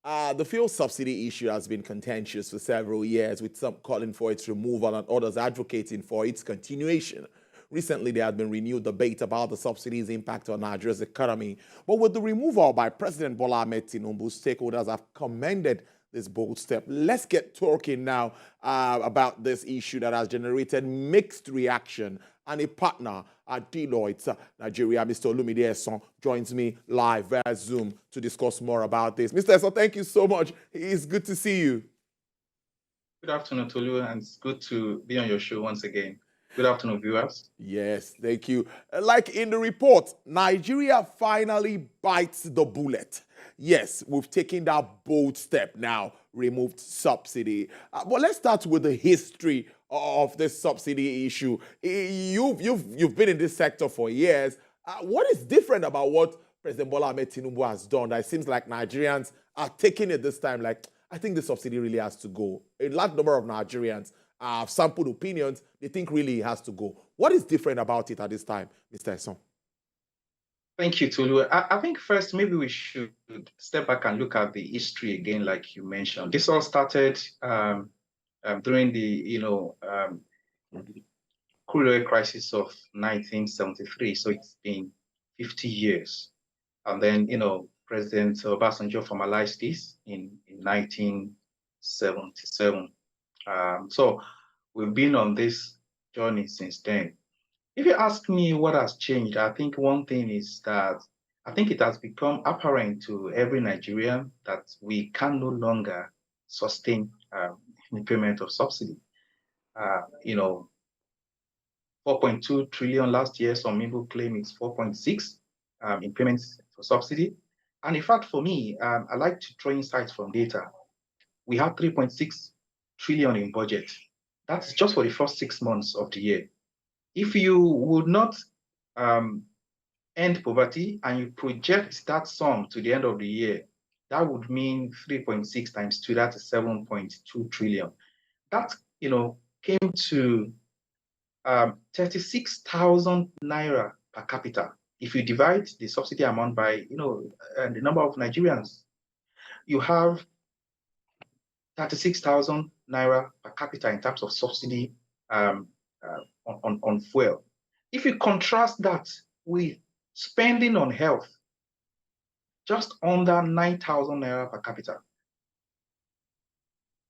The fuel subsidy issue has been contentious for several years, with some calling for its removal and others advocating for its continuation. Recently, there has been renewed debate about the subsidy's impact on Nigeria's economy. But with the removal by President Bola Ahmed Tinubu, stakeholders have commended this bold step. Let's get talking now about this issue that has generated mixed reaction. And a partner at Deloitte Nigeria, Mr. Olumide Eson, joins me live via Zoom to discuss more about this. Mr. Eson, thank you so much. It's good to see you. Good afternoon, Tolu, and it's good to be on your show once again. Good afternoon, viewers. Yes, thank you. Like in the report, Nigeria finally bites the bullet. Yes, we've taken that bold step now, removed subsidy. But let's start with the history of this subsidy issue. You've been in this sector for years. What is different about what President Bola Ahmed Tinubu has done that it seems like Nigerians are taking it this time? Like, I think the subsidy really has to go. A large number of Nigerians have sampled opinions. They think really it has to go. What is different about it at this time, Mr. Eson? Thank you, Tolu. I think first, maybe we should step back and look at the history again, like you mentioned. This all started during the, crude oil crisis of 1973. So it's been 50 years. And then, President Obasanjo formalized this in 1977. So we've been on this journey since then. If you ask me what has changed, I think one thing is that I think it has become apparent to every Nigerian that we can no longer sustain the payment of subsidy. 4.2 trillion last year. Some people claim it's 4.6 in payments for subsidy. And in fact, for me, I like to throw insights from data. We have 3.6 trillion in budget. That's just for the first 6 months of the year. If you would not end poverty and you project that sum to the end of the year, that would mean 3.6 times 2, that's 7.2 trillion. That, came to 36,000 naira per capita. If you divide the subsidy amount by, the number of Nigerians, you have 36,000 naira per capita in terms of subsidy on fuel. If you contrast that with spending on health, just under 9,000 naira per capita.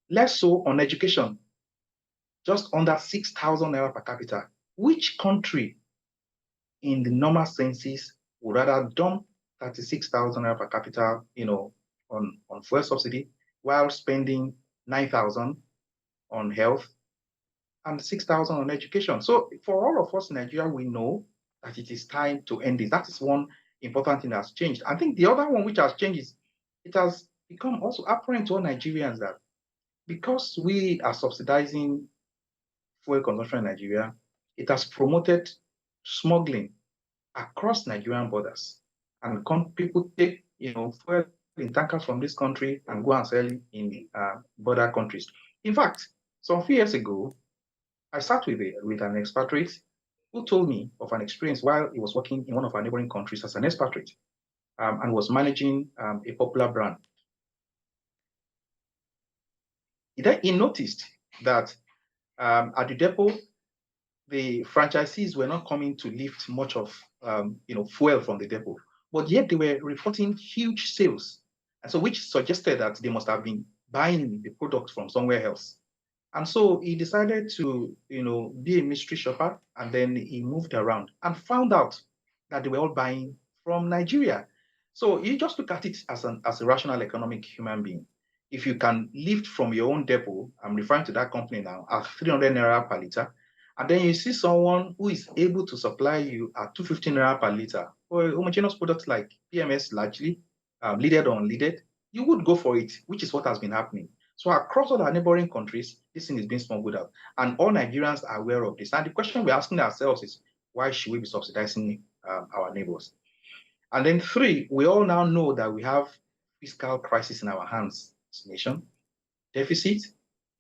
Less so on education, just under 6,000 naira per capita. Which country in the normal census would rather dump 36,000 naira per capita, on fuel subsidy while spending 9,000 on health and 6,000 on education? So for all of us in Nigeria, we know that it is time to end this. That is one important thing that has changed. I think the other one which has changed is it has become also apparent to all Nigerians that because we are subsidizing fuel consumption in Nigeria, it has promoted smuggling across Nigerian borders. And people take, fuel in tankers from this country and go and sell it in border countries. In fact, some few years ago, I sat with an expatriate who told me of an experience while he was working in one of our neighboring countries as an expatriate and was managing a popular brand. He noticed that at the depot, the franchisees were not coming to lift much of fuel from the depot, but yet they were reporting huge sales, and so which suggested that they must have been buying the product from somewhere else. And so he decided to, be a mystery shopper, and then he moved around and found out that they were all buying from Nigeria. So you just look at it as a rational economic human being. If you can lift from your own depot, I'm referring to that company now, at 300 naira per liter, and then you see someone who is able to supply you at 250 naira per liter for homogeneous products like PMS largely, leaded or unleaded, you would go for it, which is what has been happening. So across all our neighboring countries, this thing is being smuggled out. And all Nigerians are aware of this. And the question we're asking ourselves is, why should we be subsidizing our neighbors? And then 3, we all now know that we have fiscal crisis in our hands as a nation. Deficit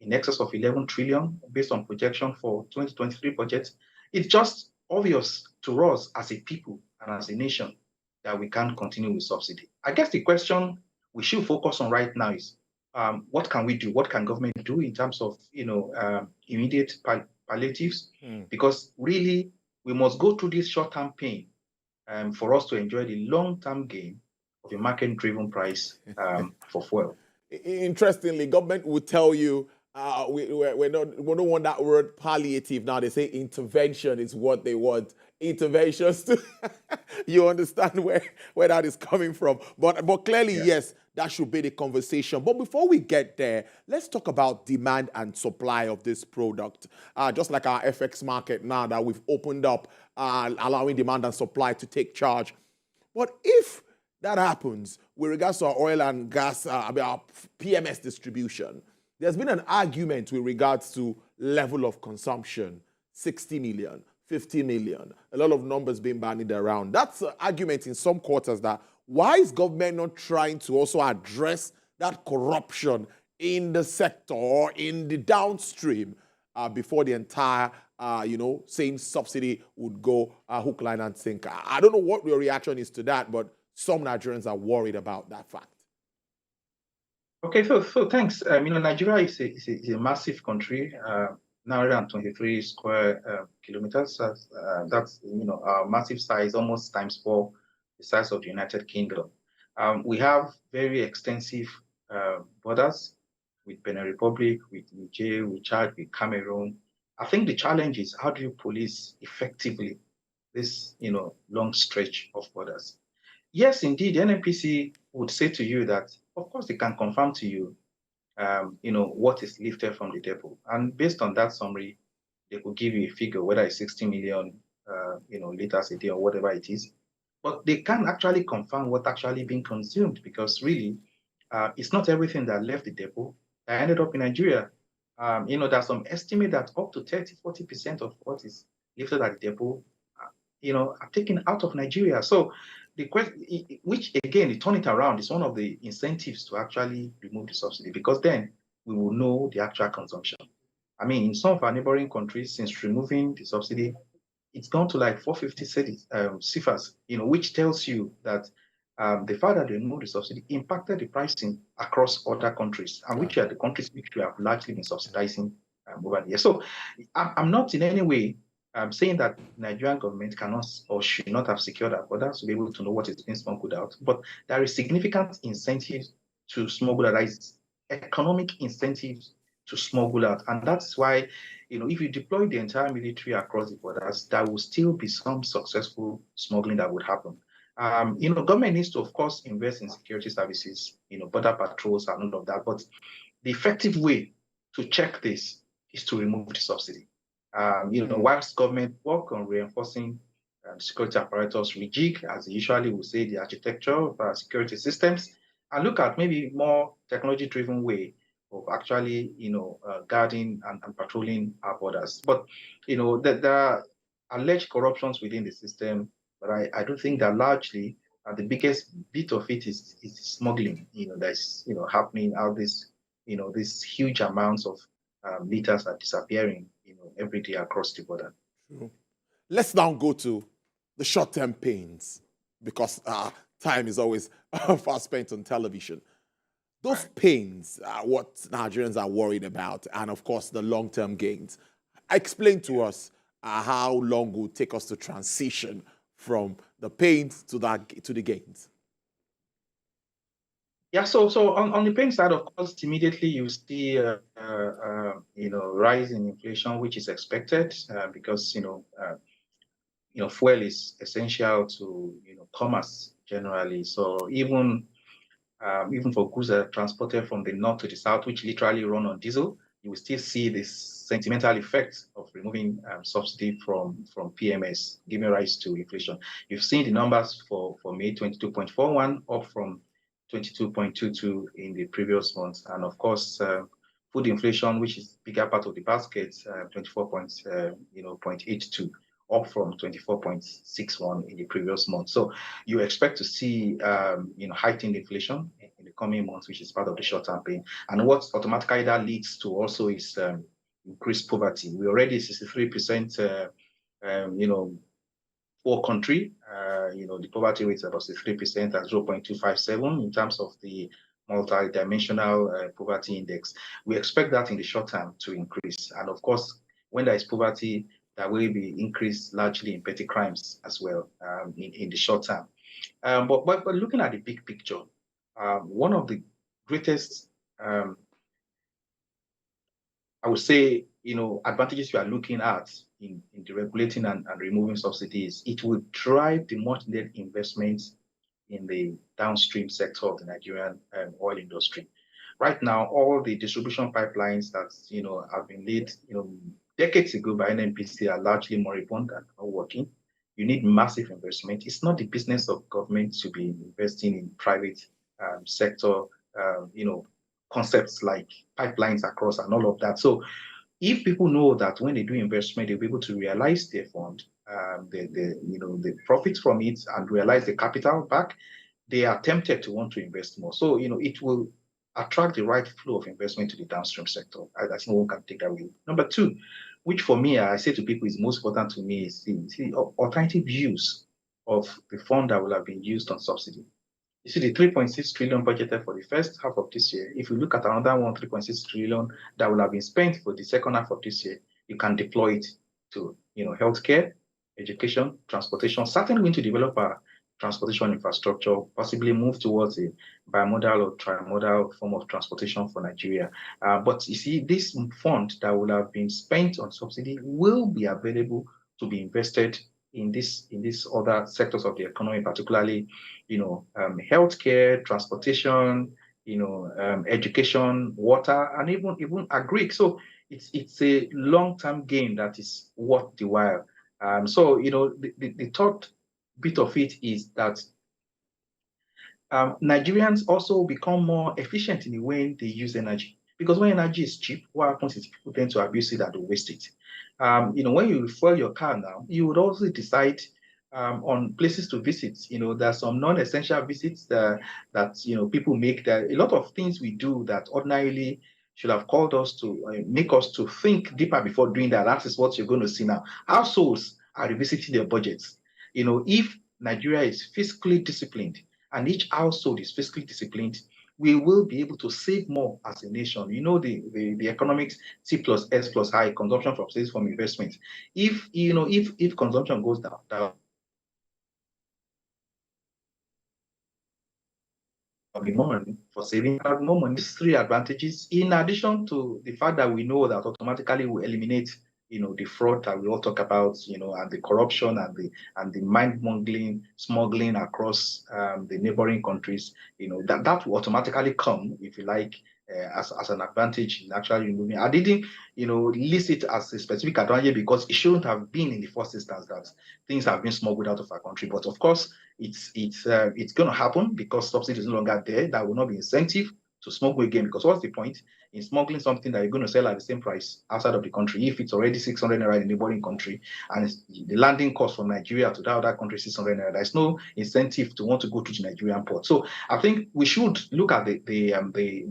in excess of 11 trillion based on projection for 2023 budget. It's just obvious to us as a people and as a nation that we can't continue with subsidy. I guess the question we should focus on right now is what can we do? What can government do in terms of immediate palliatives? Because really, we must go through this short-term pain for us to enjoy the long-term gain of a market-driven price for fuel. Interestingly, government will tell you we don't want that word palliative now. They say intervention is what they want. Interventions to you understand where that is coming from. But clearly, yes, that should be the conversation. But before we get there, let's talk about demand and supply of this product. Just like our FX market now that we've opened up, allowing demand and supply to take charge. But if that happens with regards to our oil and gas, our PMS distribution, there's been an argument with regards to level of consumption, 60 million, 50 million, a lot of numbers being bandied around. That's an argument in some quarters that why is government not trying to also address that corruption in the sector or in the downstream before the entire, saying subsidy would go hook, line, and sinker? I don't know what your reaction is to that, but some Nigerians are worried about that fact. Okay, so thanks. Nigeria is a massive country, 923 square kilometers. That's our massive size, almost times 4 the size of the United Kingdom. We have very extensive borders with Benin Republic, with Niger, with Chad, with Cameroon. I think the challenge is how do you police effectively this long stretch of borders? Yes, indeed, the NNPC would say to you that, of course, they can confirm to you, what is lifted from the depot. And based on that summary, they could give you a figure, whether it's 60 million, liters a day or whatever it is. But they can't actually confirm what actually being consumed because really, it's not everything that left the depot that ended up in Nigeria. There's some estimate that up to 30-40% of what is lifted at the depot, are taken out of Nigeria. So the question, which again, you turn it around, is one of the incentives to actually remove the subsidy because then we will know the actual consumption. I mean, in some of our neighboring countries, since removing the subsidy, it's gone to like 450 cities, CFAs, which tells you that the fact that they removed the subsidy impacted the pricing across other countries, and which are the countries which we have largely been subsidizing over the years. So I'm not in any way saying that Nigerian government cannot or should not have secured our borders to be able to know what is being smuggled out. But there is significant incentive to smuggle out. There is economic incentives to smuggle out. And that's why, if you deploy the entire military across the borders, there will still be some successful smuggling that would happen. Government needs to, of course, invest in security services, border patrols and all of that. But the effective way to check this is to remove the subsidy. Whilst government work on reinforcing security apparatus, rejig, as they usually will say, the architecture of security systems, and look at maybe more technology-driven way of actually, guarding and patrolling our borders. But, there are alleged corruptions within the system, but I do think that largely the biggest bit of it is smuggling, that's, happening out this, these huge amounts of liters are disappearing, every day across the border. True. Let's now go to the short-term pains because time is always fast spent on television. Those pains are what Nigerians are worried about, and of course the long-term gains. Explain to us how long it will take us to transition from the pains to the gains. Yeah, so on the pain side, of course, immediately you see rise in inflation, which is expected because fuel is essential to commerce generally. So even for goods that are transported from the north to the south, which literally run on diesel, you will still see this sentimental effect of removing subsidy from PMS, giving rise to inflation. You've seen the numbers for May 22.41, up from 22.22 in the previous month. And of course, food inflation, which is bigger part of the basket, 24.82, up from 24.61 in the previous month. So you expect to see heightened inflation in the coming months, which is part of the short-term pain. And what automatically that leads to also is increased poverty. We already 63% poor country. The poverty rate is about 3% at 0.257 in terms of the multi-dimensional poverty index. We expect that in the short term to increase. And of course, when there is poverty, there will be increase largely in petty crimes as well in the short term. But looking at the big picture, one of the greatest, I would say, advantages we are looking at in deregulating and removing subsidies, it will drive the much needed investments in the downstream sector of the Nigerian oil industry. Right now, all the distribution pipelines that have been laid decades ago by NNPC are largely moribund and not working. You need massive investment. It's not the business of government to be investing in private sector, concepts like pipelines across and all of that. So if people know that when they do investment, they'll be able to realize their fund, the profits from it, and realize the capital back, they are tempted to want to invest more. So it will attract the right flow of investment to the downstream sector. I think one can take that away. Number two, which for me, I say to people is most important to me, is the alternative use of the fund that will have been used on subsidy. You see the 3.6 trillion budgeted for the first half of this year. If you look at another one, 3.6 trillion that will have been spent for the second half of this year, you can deploy it to, healthcare, education, transportation. Certainly, we need to develop a transportation infrastructure, possibly move towards a bimodal or trimodal form of transportation for Nigeria. But you see, this fund that will have been spent on subsidy will be available to be invested in these other sectors of the economy, particularly, healthcare, transportation, education, water, and even agri. So it's a long-term gain that is worth the while. So the third bit of it is that Nigerians also become more efficient in the way they use energy. Because when energy is cheap, what happens is people tend to abuse it and to waste it. When you fuel your car now, you would also decide on places to visit. There are some non-essential visits that people make. There are a lot of things we do that ordinarily should have called us to make us to think deeper before doing that. That is what you're going to see now. Households are revisiting their budgets. If Nigeria is fiscally disciplined and each household is fiscally disciplined, we will be able to save more as a nation. The economics C plus S plus I, consumption from sales from investment. If consumption goes down, more money for saving, more money. These three advantages, in addition to the fact that we know that automatically we eliminate the fraud that we all talk about, and the corruption and the mind-mongering, smuggling across the neighboring countries, that will automatically come, if you like, as an advantage in actually removing. I didn't, list it as a specific advantage because it shouldn't have been in the first instance that things have been smuggled out of our country. But of course, it's going to happen because subsidy is no longer there. That will not be incentive to smuggle again. Because what's the point in smuggling something that you're going to sell at the same price outside of the country if it's already 600 naira in the neighboring country and the landing cost from Nigeria to that other country is 600 naira? There's no incentive to want to go to the Nigerian port. So I think we should look at the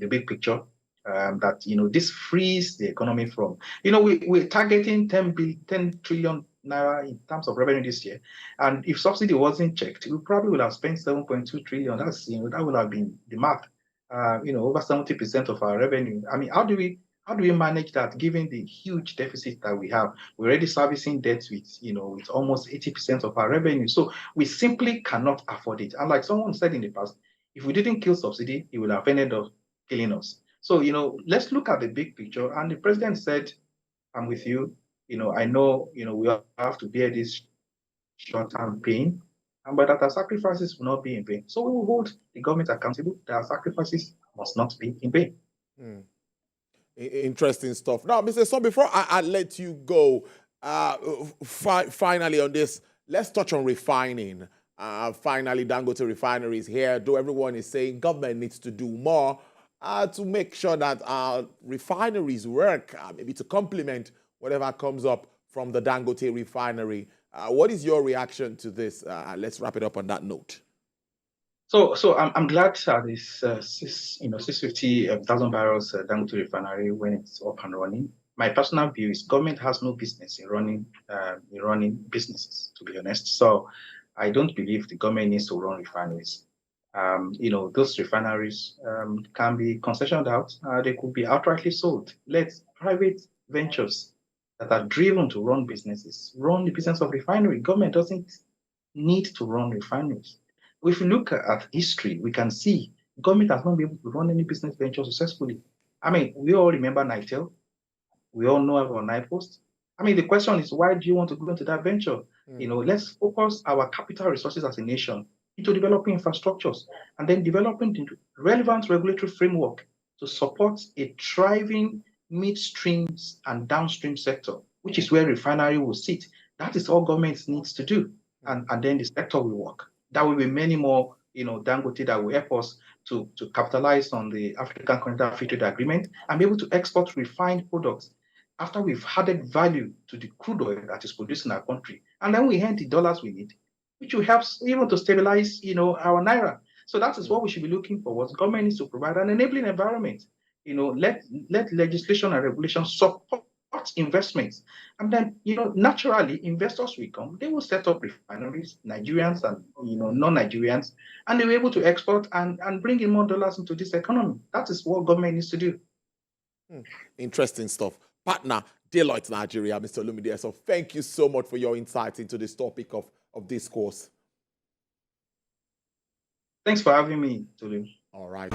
big picture. That this frees the economy from we're targeting 10 trillion naira in terms of revenue this year, and if subsidy wasn't checked, we probably would have spent 7.2 trillion. That's that would have been the math. Over 70% of our revenue. I mean, how do we manage that given the huge deficit that we have? We're already servicing debts with with almost 80% of our revenue. So we simply cannot afford it. And like someone said in the past, if we didn't kill subsidy, it would have ended up killing us. So let's look at the big picture. And the president said, "I'm with you. I know we have to bear this short-term pain, but that our sacrifices will not be in vain. So we will hold the government accountable that our sacrifices must not be in vain." Interesting stuff. Now, Mr. Son, before I let you go, finally on this, let's touch on refining. Finally, Dangote refineries here, though everyone is saying government needs to do more to make sure that refineries work, maybe to complement whatever comes up from the Dangote refinery. What is your reaction to this? Let's wrap it up on that note. So I'm glad this 650,000 barrels Dangote refinery when it's up and running. my personal view is government has no business in running businesses, to be honest. So I don't believe the government needs to run refineries. Those refineries can be concessioned out. They could be outrightly sold. Let private ventures that are driven to run businesses run the business of refinery. Government doesn't need to run refineries. If you look at history, we can see government has not been able to run any business venture successfully. I mean, we all remember Nitel. We all know about NIPOST. I mean, the question is, why do you want to go into that venture? Let's focus our capital resources as a nation into developing infrastructures and then developing the relevant regulatory framework to support a thriving midstream and downstream sector, which is where refinery will sit. That is all government needs to do. And then the sector will work. There will be many more, Dangote that will help us to capitalize on the African Continental Free Trade Agreement and be able to export refined products after we've added value to the crude oil that is produced in our country. And then we earn the dollars we need, which will help even to stabilize, our naira. So that is what we should be looking for. What government needs to provide an enabling environment. Let legislation and regulation support investments. And then, naturally, investors will come. They will set up refineries, Nigerians and, non-Nigerians, and they'll be able to export and bring in more dollars into this economy. That is what government needs to do. Interesting stuff. Partner, Deloitte Nigeria, Mr. Olumide. So thank you so much for your insights into this topic of discourse. Thanks for having me, Tolu. All right.